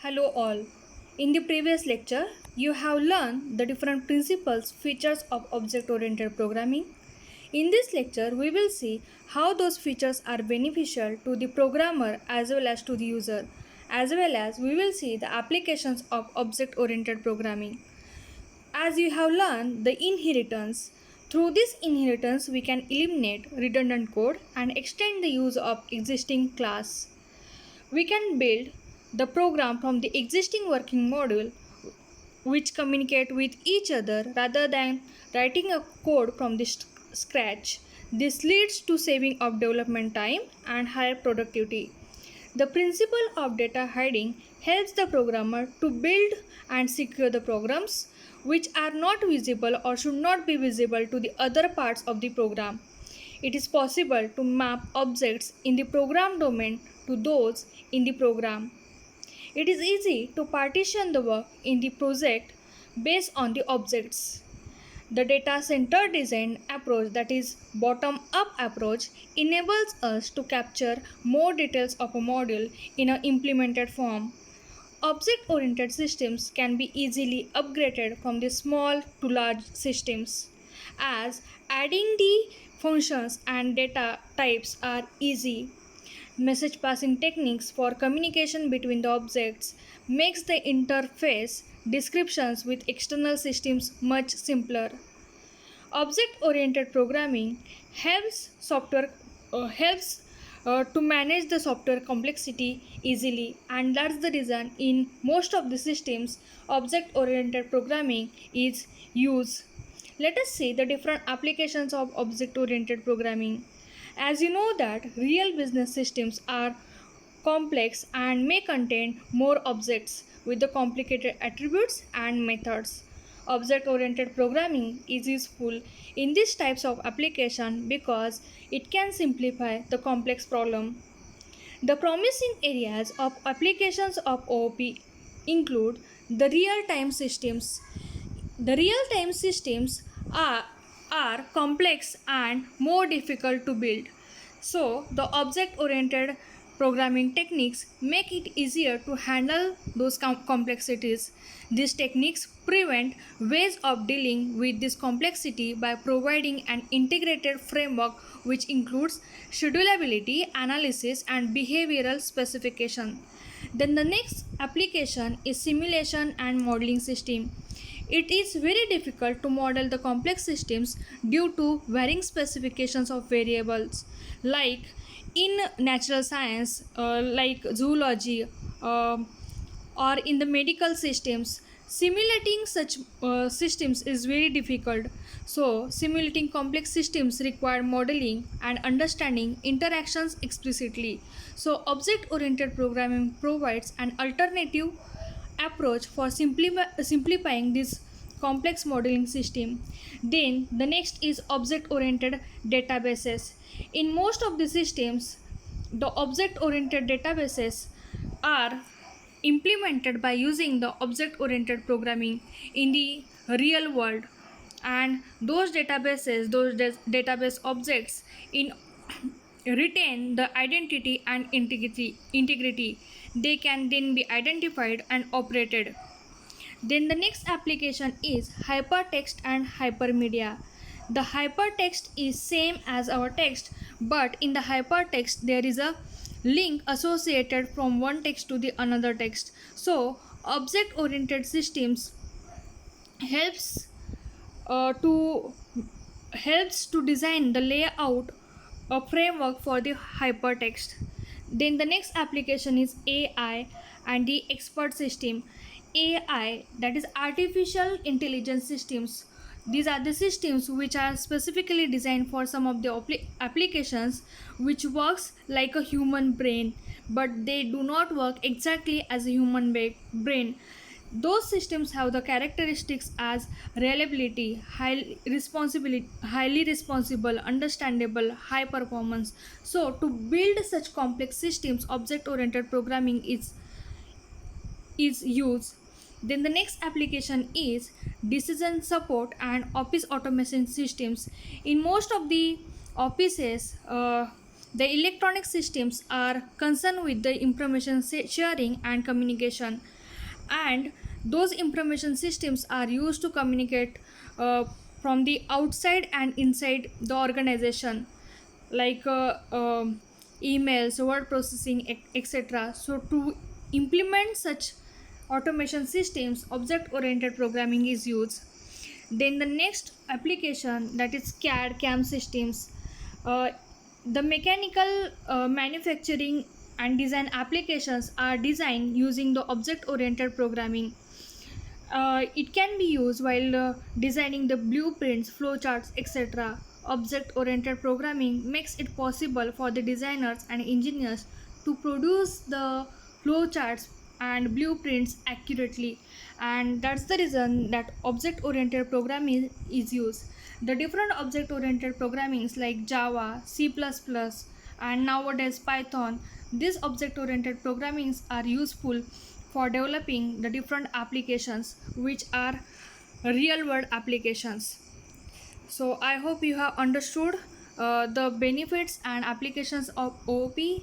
Hello all. In the previous lecture, you have learned the different principles, features of object-oriented programming. In this lecture, we will see how those features are beneficial to the programmer as well as to the user, as well as we will see the applications of object-oriented programming. As you have learned the inheritance, through this inheritance we can eliminate redundant code and extend the use of existing class. We can build the program from the existing working module which communicate with each other rather than writing a code from the scratch. This leads to saving of development time and higher productivity. The principle of data hiding helps the programmer to build and secure the programs which are not visible or should not be visible to the other parts of the program. It is possible to map objects in the program domain to those in the program. It is easy to partition the work in the project based on the objects. The data center design approach, that is bottom up approach, enables us to capture more details of a module in an implemented form. Object oriented systems can be easily upgraded from the small to large systems, as adding the functions and data types are easy. Message passing techniques for communication between the objects makes the interface descriptions with external systems much simpler. Object-oriented programming helps to manage the software complexity easily, and that's the reason in most of the systems object-oriented programming is used. Let us see the different applications of object-oriented programming. As you know that real business systems are complex and may contain more objects with the complicated attributes and methods. Object oriented programming is useful in these types of application because it can simplify the complex problem. The promising areas of applications of OOP include the real-time systems. The real-time systems are complex and more difficult to build. So, the object-oriented programming techniques make it easier to handle those complexities. These techniques prevent ways of dealing with this complexity by providing an integrated framework which includes schedulability, analysis, and behavioral specification. Then the next application is simulation and modeling system. It is very difficult to model the complex systems due to varying specifications of variables. Like in natural science, like zoology, or in the medical systems, simulating such systems is very difficult. So, simulating complex systems require modeling and understanding interactions explicitly. So, object oriented programming provides an alternative approach for simplifying this complex modeling system. Then the next is object oriented databases. In most of the systems, the object oriented databases are implemented by using the object oriented programming in the real world, and those databases, database objects in retain the identity and integrity. They can then be identified and operated. Then the next application is hypertext and hypermedia. The hypertext is same as our text, but in the hypertext there is a link associated from one text to the another text. So object oriented systems helps to design the layout a framework for the hypertext. Then the next application is AI and the expert system. AI, that is artificial intelligence systems. These are the systems which are specifically designed for some of the applications which works like a human brain, but they do not work exactly as a human brain. Those systems have the characteristics as reliability, highly responsible, understandable, high performance. So to build such complex systems, object oriented programming is used. Then the next application is decision support and office automation systems. In most of the offices, The electronic systems are concerned with the information sharing and communication, and those information systems are used to communicate uh, from the outside and inside the organization, like emails, word processing, etc. So to implement such automation systems, object oriented programming is used. Then the next application, that is CAD CAM systems. uh, the mechanical manufacturing and design applications are designed using the object oriented programming. It can be used while designing the blueprints, flowcharts, etc. Object oriented programming makes it possible for the designers and engineers to produce the flowcharts and blueprints accurately, and that's the reason that object oriented programming is used. The different object oriented programmings like Java, C++, and nowadays Python, these object oriented programmings are useful for developing the different applications which are real world applications. So I hope you have understood the benefits and applications of OOP.